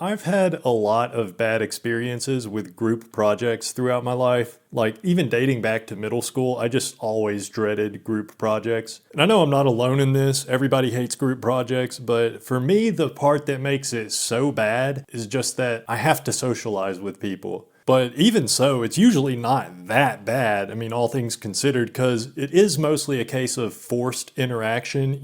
I've had a lot of bad experiences with group projects throughout my life. Like, even dating back to middle school, I just always dreaded group projects. And I know I'm not alone in this, everybody hates group projects, but for me, the part that makes it so bad is just that I have to socialize with people. But even so, it's usually not that bad, I mean, all things considered, because it is mostly a case of forced interaction.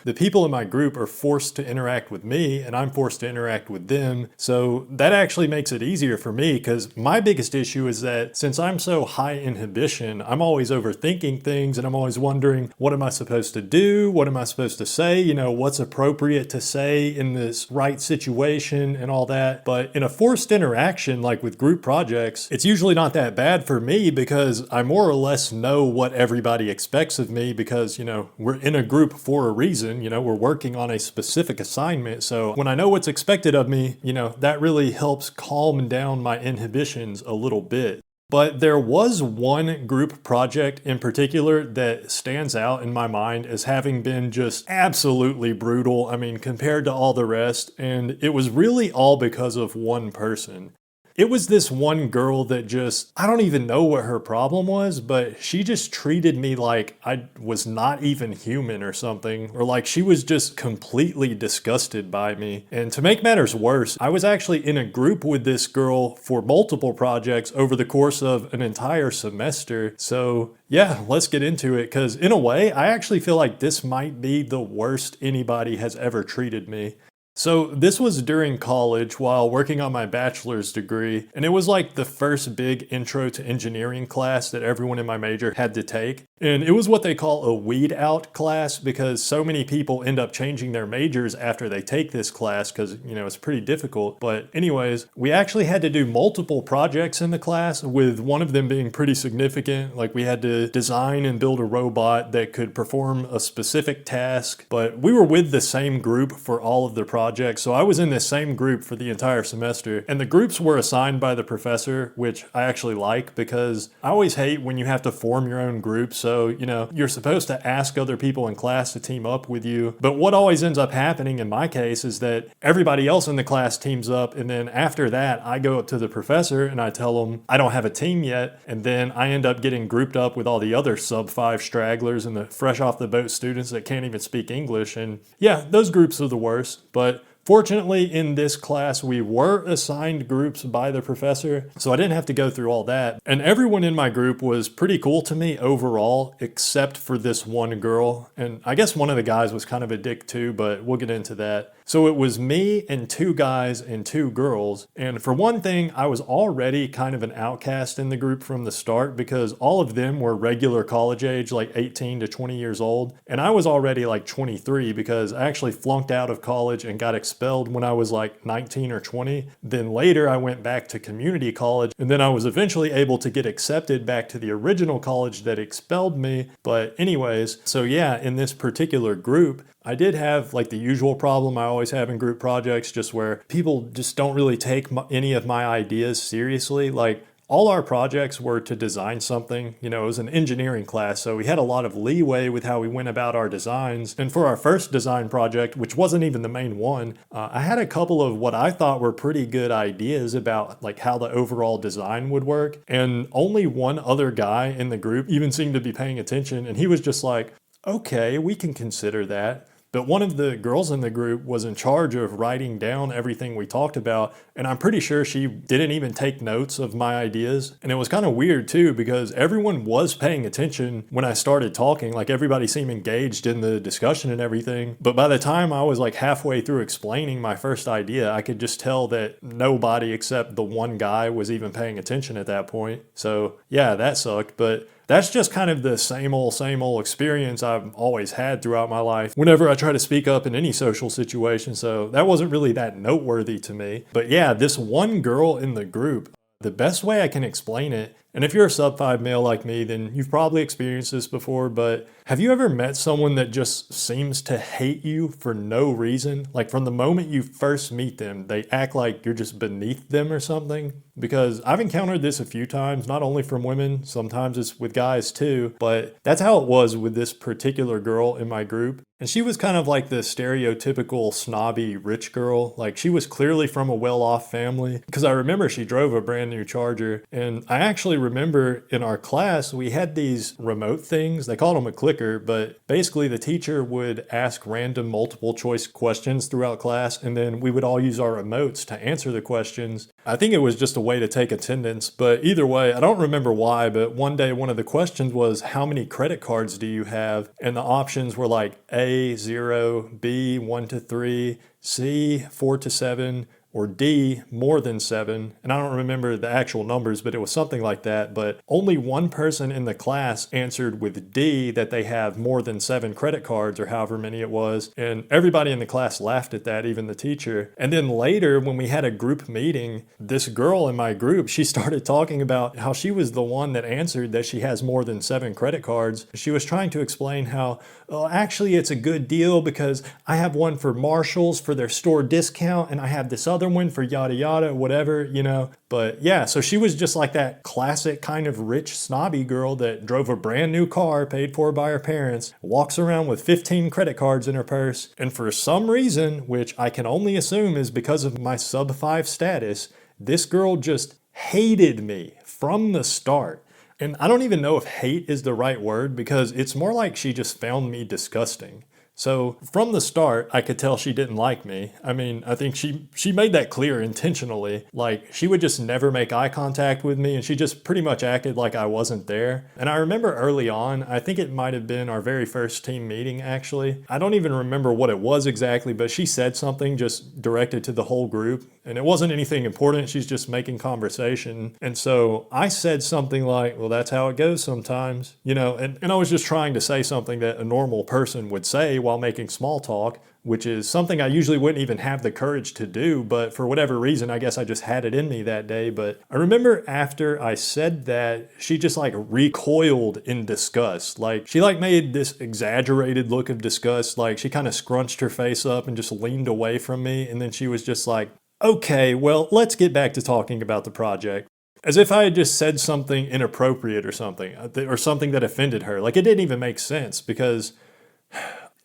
The people in my group are forced to interact with me, and I'm forced to interact with them. So that actually makes it easier for me, because my biggest issue is that since I'm so high inhibition, I'm always overthinking things, and I'm always wondering, what am I supposed to do? What am I supposed to say? What's appropriate to say in this right situation and all that. But in a forced interaction, like with group projects, it's usually not that bad for me because I more or less know what everybody expects of me because, we're in a group for a reason, we're working on a specific assignment. So when I know what's expected of me, that really helps calm down my inhibitions a little bit. But there was one group project in particular that stands out in my mind as having been just absolutely brutal. I mean, compared to all the rest, and it was really all because of one person. It was this one girl that I don't even know what her problem was, but she just treated me like I was not even human or something, or like she was just completely disgusted by me. And to make matters worse, I was actually in a group with this girl for multiple projects over the course of an entire semester. So yeah, let's get into it, because in a way, I actually feel like this might be the worst anybody has ever treated me. So this was during college while working on my bachelor's degree, and it was like the first big intro to engineering class that everyone in my major had to take. And it was what they call a weed out class because so many people end up changing their majors after they take this class because, it's pretty difficult. But anyways, we actually had to do multiple projects in the class, with one of them being pretty significant. Like, we had to design and build a robot that could perform a specific task, but we were with the same group for all of the projects. So I was in this same group for the entire semester, and the groups were assigned by the professor, which I actually like because I always hate when you have to form your own group. So, you're supposed to ask other people in class to team up with you. But what always ends up happening in my case is that everybody else in the class teams up. And then after that, I go up to the professor and I tell him I don't have a team yet. And then I end up getting grouped up with all the other sub-5 stragglers and the fresh off the boat students that can't even speak English. And yeah, those groups are the worst. But fortunately, in this class, we were assigned groups by the professor, so I didn't have to go through all that. And everyone in my group was pretty cool to me overall, except for this one girl. And I guess one of the guys was kind of a dick too, but we'll get into that. So it was me and 2 guys and 2 girls. And for one thing, I was already kind of an outcast in the group from the start because all of them were regular college age, like 18 to 20 years old. And I was already like 23 because I actually flunked out of college and got expelled when I was like 19 or 20. Then later I went back to community college, and then I was eventually able to get accepted back to the original college that expelled me. But anyways, so yeah, in this particular group, I did have like the usual problem I always have in group projects, just where people just don't really take any of my ideas seriously. Like, all our projects were to design something. It was an engineering class, so we had a lot of leeway with how we went about our designs. And for our first design project, which wasn't even the main one, I had a couple of what I thought were pretty good ideas about like how the overall design would work. And only one other guy in the group even seemed to be paying attention, and he was just like, okay, we can consider that. But one of the girls in the group was in charge of writing down everything we talked about, and I'm pretty sure she didn't even take notes of my ideas. And it was kind of weird too, because everyone was paying attention when I started talking, like everybody seemed engaged in the discussion and everything. But by the time I was like halfway through explaining my first idea, I could just tell that nobody except the one guy was even paying attention at that point. So yeah, that sucked. But that's just kind of the same old experience I've always had throughout my life whenever I try to speak up in any social situation. So that wasn't really that noteworthy to me. But yeah, this one girl in the group, the best way I can explain it And if you're a sub 5 male like me, then you've probably experienced this before, but have you ever met someone that just seems to hate you for no reason? Like from the moment you first meet them, they act like you're just beneath them or something? Because I've encountered this a few times, not only from women, sometimes it's with guys too, but that's how it was with this particular girl in my group. And she was kind of like the stereotypical snobby rich girl. Like she was clearly from a well-off family because I remember she drove a brand new Charger. And I actually remember in our class, we had these remote things. They called them a clicker, but basically the teacher would ask random multiple choice questions throughout class. And then we would all use our remotes to answer the questions. I think it was just a way to take attendance, but either way, I don't remember why, but one day one of the questions was, how many credit cards do you have? And the options were like A, 0, B, 1 to 3, C, 4 to 7, or D, more than 7. And I don't remember the actual numbers, but it was something like that. But only one person in the class answered with D, that they have more than 7 credit cards or however many it was. And everybody in the class laughed at that, even the teacher. And then later, when we had a group meeting, this girl in my group, she started talking about how she was the one that answered that she has more than 7 credit cards. She was trying to explain how, oh, actually it's a good deal because I have one for Marshalls for their store discount, and I have this other one for yada yada, whatever, you know. But yeah, so she was just like that classic kind of rich snobby girl that drove a brand new car paid for by her parents, walks around with 15 credit cards in her purse, and for some reason, which I can only assume is because of my sub 5 status, this girl just hated me from the start. And I don't even know if hate is the right word because it's more like she just found me disgusting. So from the start, I could tell she didn't like me. I mean, I think she made that clear intentionally. Like, she would just never make eye contact with me, and she just pretty much acted like I wasn't there. And I remember early on, I think it might have been our very first team meeting, actually. I don't even remember what it was exactly, but she said something just directed to the whole group. And it wasn't anything important. She's just making conversation. And so I said something like, well, that's how it goes sometimes, you know, and I was just trying to say something that a normal person would say while making small talk, which is something I usually wouldn't even have the courage to do. But for whatever reason, I guess I just had it in me that day. But I remember after I said that, she just like recoiled in disgust. Like she like made this exaggerated look of disgust. Like she kind of scrunched her face up and just leaned away from me. And then she was just like, okay, well, let's get back to talking about the project. As if I had just said something inappropriate or something that offended her. Like it didn't even make sense because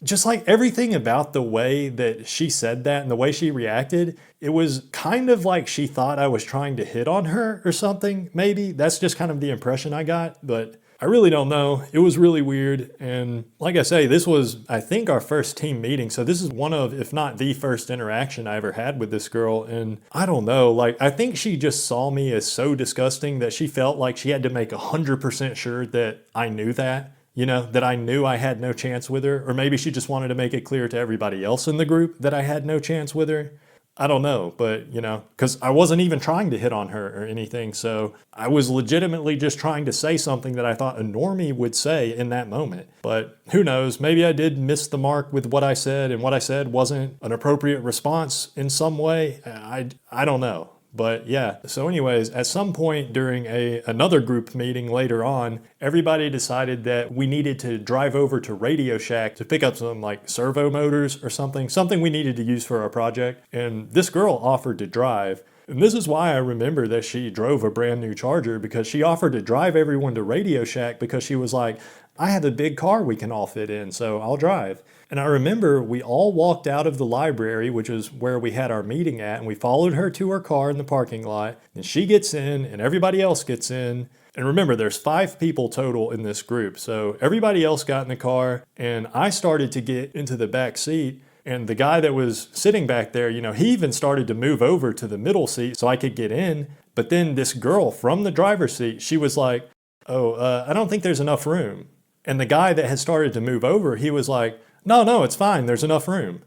just like everything about the way that she said that and the way she reacted, it was kind of like she thought I was trying to hit on her or something, maybe. That's just kind of the impression I got, but I really don't know. It was really weird. And like I say, this was, I think, our first team meeting. So this is one of, if not the first interaction I ever had with this girl. And I don't know, like, I think she just saw me as so disgusting that she felt like she had to make 100% sure that I knew that. You know, that I knew I had no chance with her. Or maybe she just wanted to make it clear to everybody else in the group that I had no chance with her. I don't know, but you know, because I wasn't even trying to hit on her or anything. So I was legitimately just trying to say something that I thought a normie would say in that moment. But who knows, maybe I did miss the mark with what I said, and what I said wasn't an appropriate response in some way. I don't know. But yeah, so anyways, at some point during another group meeting later on, everybody decided that we needed to drive over to Radio Shack to pick up some like servo motors or something we needed to use for our project. And this girl offered to drive. And this is why I remember that she drove a brand new Charger, because she offered to drive everyone to Radio Shack because she was like, I have a big car we can all fit in, so I'll drive. And I remember we all walked out of the library, which is where we had our meeting at, and we followed her to her car in the parking lot. And she gets in, and everybody else gets in. And remember, there's 5 people total in this group. So everybody else got in the car, and I started to get into the back seat. And the guy that was sitting back there, you know, he even started to move over to the middle seat so I could get in. But then this girl from the driver's seat, she was like, I don't think there's enough room. And the guy that had started to move over, he was like, no, it's fine. There's enough room.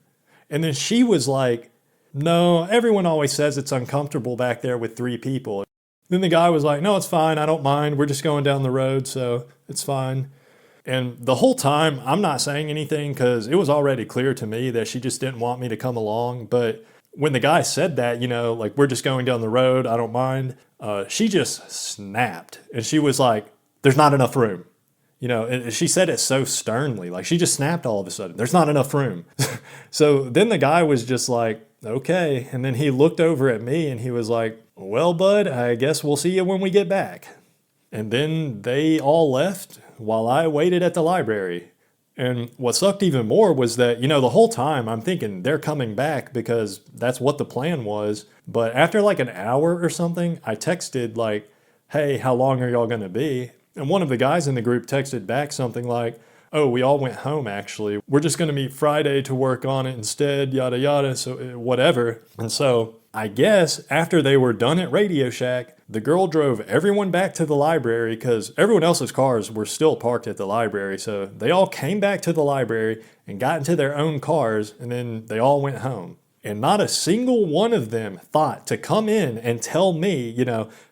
And then she was like, no, everyone always says it's uncomfortable back there with 3 people. Then the guy was like, no, it's fine. I don't mind. We're just going down the road, so it's fine. And the whole time, I'm not saying anything because it was already clear to me that she just didn't want me to come along. But when the guy said that, like, we're just going down the road, I don't mind, she just snapped. And she was like, there's not enough room. And she said it so sternly, like she just snapped all of a sudden. There's not enough room. So then the guy was just like, okay. And then he looked over at me and he was like, well, bud, I guess we'll see you when we get back. And then they all left while I waited at the library. And what sucked even more was that, the whole time I'm thinking they're coming back because that's what the plan was. But after like an hour or something, I texted like, hey, how long are y'all going to be? And one of the guys in the group texted back something like, oh, we all went home actually. We're just going to meet Friday to work on it instead, yada, yada, so whatever. And so I guess after they were done at Radio Shack, the girl drove everyone back to the library because everyone else's cars were still parked at the library. So they all came back to the library and got into their own cars, and then they all went home. And not a single one of them thought to come in and tell me,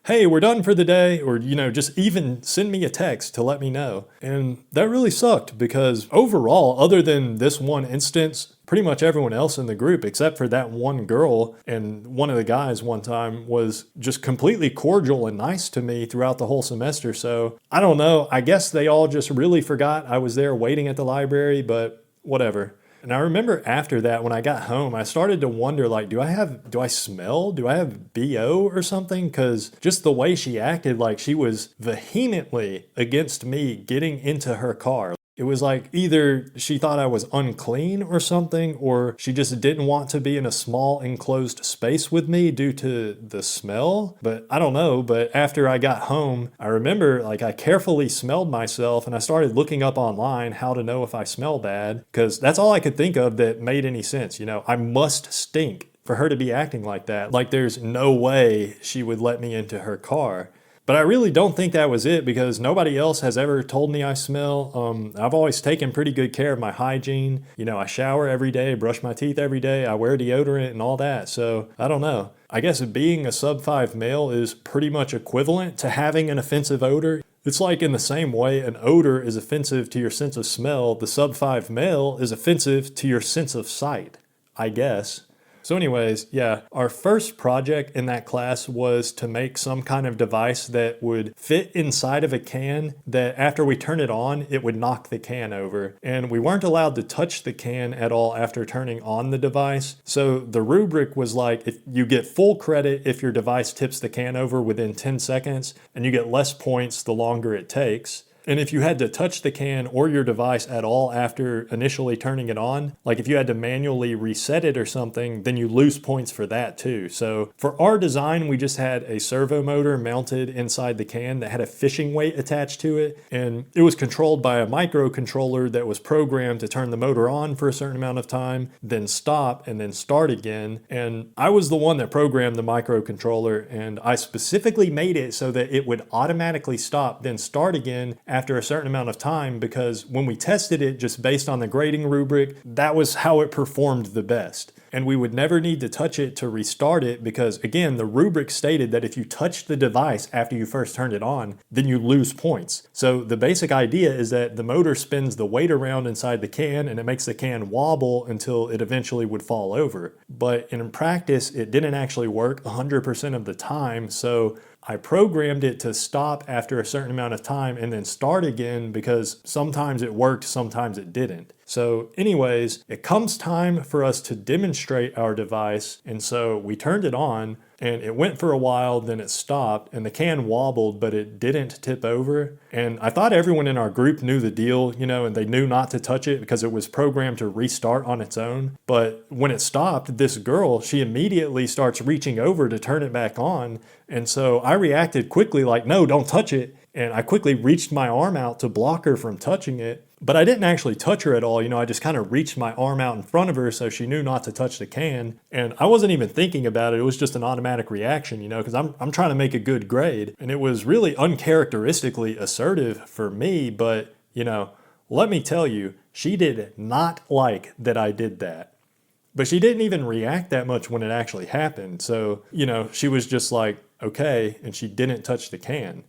hey, we're done for the day, or, just even send me a text to let me know. And that really sucked because overall, other than this one instance, pretty much everyone else in the group, except for that one girl and one of the guys one time, was just completely cordial and nice to me throughout the whole semester. So I don't know. I guess they all just really forgot I was there waiting at the library, but whatever. And I remember after that, when I got home, I started to wonder, like, do I smell? Do I have BO or something? Because just the way she acted, like she was vehemently against me getting into her car. It was like either she thought I was unclean or something, or she just didn't want to be in a small enclosed space with me due to the smell. But I don't know. But after I got home, I remember like I carefully smelled myself and I started looking up online how to know if I smell bad, because that's all I could think of that made any sense. I must stink for her to be acting like that. Like there's no way she would let me into her car. But I really don't think that was it because nobody else has ever told me I smell. I've always taken pretty good care of my hygiene. I shower every day, brush my teeth every day, I wear deodorant and all that. So I don't know. I guess being a sub-5 male is pretty much equivalent to having an offensive odor. It's like in the same way an odor is offensive to your sense of smell, the sub-5 male is offensive to your sense of sight, I guess. So anyways, yeah, our first project in that class was to make some kind of device that would fit inside of a can that after we turn it on, it would knock the can over. And we weren't allowed to touch the can at all after turning on the device. So the rubric was like, if you get full credit if your device tips the can over within 10 seconds, and you get less points the longer it takes. And if you had to touch the can or your device at all after initially turning it on, like if you had to manually reset it or something, then you lose points for that too. So for our design, we just had a servo motor mounted inside the can that had a fishing weight attached to it. And it was controlled by a microcontroller that was programmed to turn the motor on for a certain amount of time, then stop and then start again. And I was the one that programmed the microcontroller, and I specifically made it so that it would automatically stop, then start again after a certain amount of time, because when we tested it just based on the grading rubric, that was how it performed the best. And we would never need to touch it to restart it because, again, the rubric stated that if you touch the device after you first turned it on, then you lose points. So the basic idea is that the motor spins the weight around inside the can and it makes the can wobble until it eventually would fall over. But in practice, it didn't actually work 100% of the time. So I programmed it to stop after a certain amount of time and then start again because sometimes it worked, sometimes it didn't. So anyways, it comes time for us to demonstrate our device, and so we turned it on and it went for a while, then it stopped and the can wobbled, but it didn't tip over. And I thought everyone in our group knew the deal, and they knew not to touch it because it was programmed to restart on its own. But when it stopped, this girl, she immediately starts reaching over to turn it back on. And so I reacted quickly like, no, don't touch it. And I quickly reached my arm out to block her from touching it. But I didn't actually touch her at all. I just kind of reached my arm out in front of her so she knew not to touch the can. And I wasn't even thinking about it. It was just an automatic reaction, because I'm trying to make a good grade. And it was really uncharacteristically assertive for me. But, let me tell you, she did not like that I did that. But she didn't even react that much when it actually happened. So, she was just like, okay, and she didn't touch the can.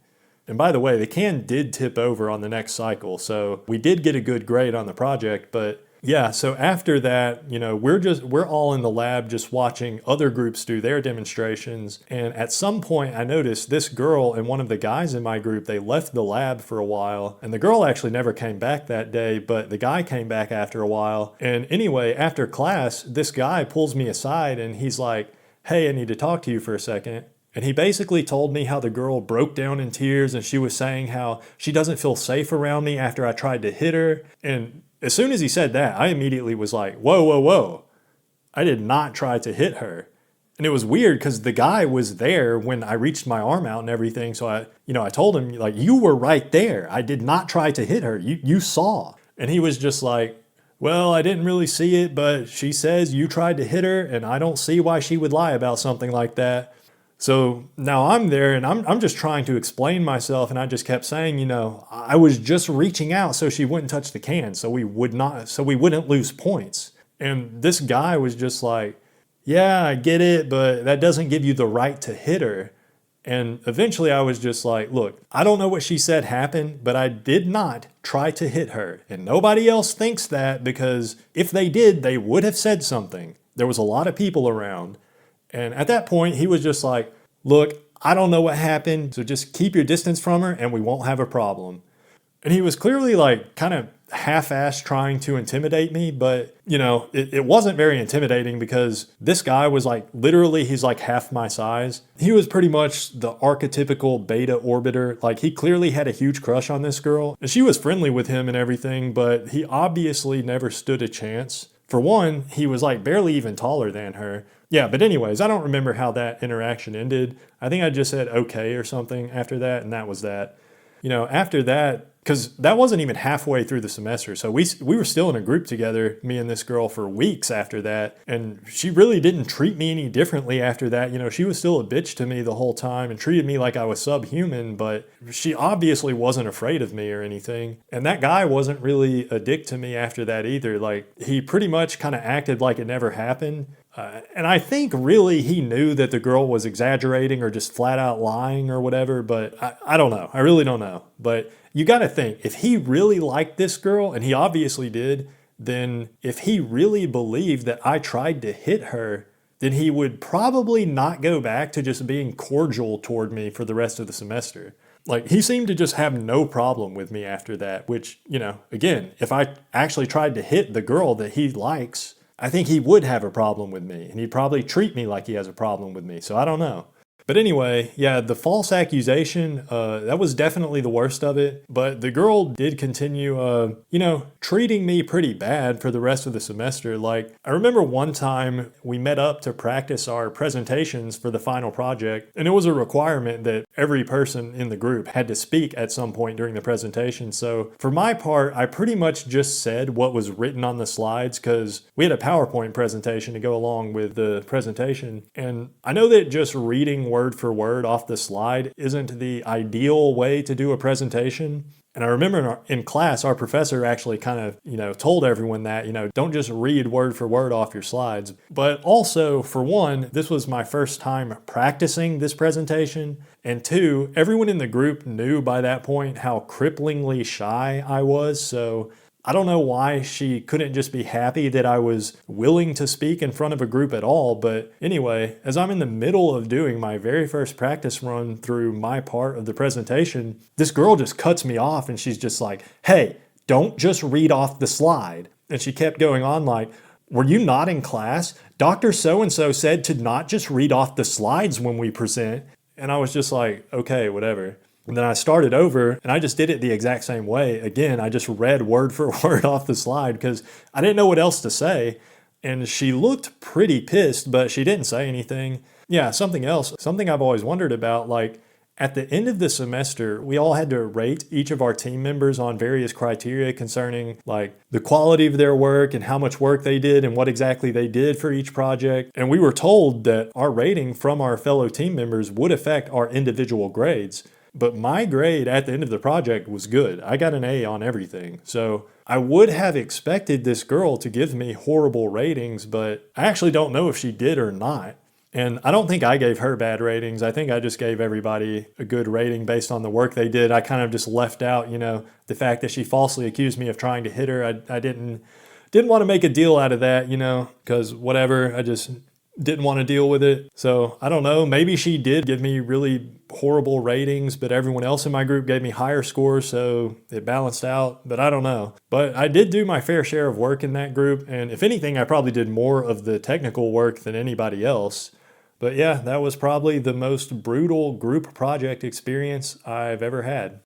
And by the way, the can did tip over on the next cycle, so we did get a good grade on the project, but Yeah, so after that, we're all in the lab just watching other groups do their demonstrations. And at some point I noticed this girl and one of the guys in my group, they left the lab for a while. And the girl actually never came back that day, but the guy came back after a while. And anyway, after class, this guy pulls me aside and he's like, "Hey, I need to talk to you for a second." And he basically told me how the girl broke down in tears and she was saying how she doesn't feel safe around me after I tried to hit her. And as soon as he said that, I immediately was like, whoa, whoa, whoa. I did not try to hit her. And it was weird because the guy was there when I reached my arm out and everything. So I told him, like, you were right there. I did not try to hit her. You saw. And he was just like, well, I didn't really see it, but she says you tried to hit her and I don't see why she would lie about something like that. So now I'm there and I'm just trying to explain myself, and I just kept saying, I was just reaching out so she wouldn't touch the can, so we wouldn't lose points. And this guy was just like, yeah, I get it, but that doesn't give you the right to hit her. And eventually I was just like, look, I don't know what she said happened, but I did not try to hit her. And nobody else thinks that, because if they did, they would have said something. There was a lot of people around. And at that point, he was just like, look, I don't know what happened, so just keep your distance from her and we won't have a problem. And he was clearly like kind of half-assed trying to intimidate me, but it wasn't very intimidating because this guy was like, literally, he's like half my size. He was pretty much the archetypical beta orbiter. Like, he clearly had a huge crush on this girl and she was friendly with him and everything, but he obviously never stood a chance. For one, he was like barely even taller than her. Yeah, but anyways, I don't remember how that interaction ended. I think I just said okay or something after that, and that was that. After that, because that wasn't even halfway through the semester, so we were still in a group together, me and this girl, for weeks after that, and she really didn't treat me any differently after that. She was still a bitch to me the whole time and treated me like I was subhuman, but she obviously wasn't afraid of me or anything. And that guy wasn't really a dick to me after that either. Like, he pretty much kind of acted like it never happened. And I think really he knew that the girl was exaggerating or just flat out lying or whatever, but I don't know. I really don't know. But you got to think, if he really liked this girl, and he obviously did, then if he really believed that I tried to hit her, then he would probably not go back to just being cordial toward me for the rest of the semester. Like, he seemed to just have no problem with me after that, which, again, if I actually tried to hit the girl that he likes, I think he would have a problem with me, and he'd probably treat me like he has a problem with me. So I don't know. But anyway, yeah, the false accusation, that was definitely the worst of it. But the girl did continue, treating me pretty bad for the rest of the semester. Like, I remember one time we met up to practice our presentations for the final project, and it was a requirement that every person in the group had to speak at some point during the presentation. So for my part, I pretty much just said what was written on the slides, because we had a PowerPoint presentation to go along with the presentation. And I know that just reading word for word off the slide isn't the ideal way to do a presentation. And I remember in class, our professor actually kind of, told everyone that, don't just read word for word off your slides. But also, for one, this was my first time practicing this presentation. And two, everyone in the group knew by that point how cripplingly shy I was. So I don't know why she couldn't just be happy that I was willing to speak in front of a group at all. But anyway, as I'm in the middle of doing my very first practice run through my part of the presentation, this girl just cuts me off and she's just like, hey, don't just read off the slide. And she kept going on like, were you not in class? Dr. So-and-so said to not just read off the slides when we present. And I was just like, okay, whatever. And then I started over and I just did it the exact same way. Again, I just read word for word off the slide because I didn't know what else to say. And she looked pretty pissed, but she didn't say anything. Yeah, something else, something I've always wondered about, like at the end of the semester, we all had to rate each of our team members on various criteria concerning like the quality of their work and how much work they did and what exactly they did for each project. And we were told that our rating from our fellow team members would affect our individual grades. But my grade at the end of the project was good. I got an A on everything. So I would have expected this girl to give me horrible ratings, but I actually don't know if she did or not. And I don't think I gave her bad ratings. I think I just gave everybody a good rating based on the work they did. I kind of just left out, the fact that she falsely accused me of trying to hit her. I didn't didn't want to make a deal out of that, because whatever, I just didn't want to deal with it. So I don't know, maybe she did give me really horrible ratings, but everyone else in my group gave me higher scores, so it balanced out, but I don't know. But I did do my fair share of work in that group, and if anything, I probably did more of the technical work than anybody else. But yeah, that was probably the most brutal group project experience I've ever had.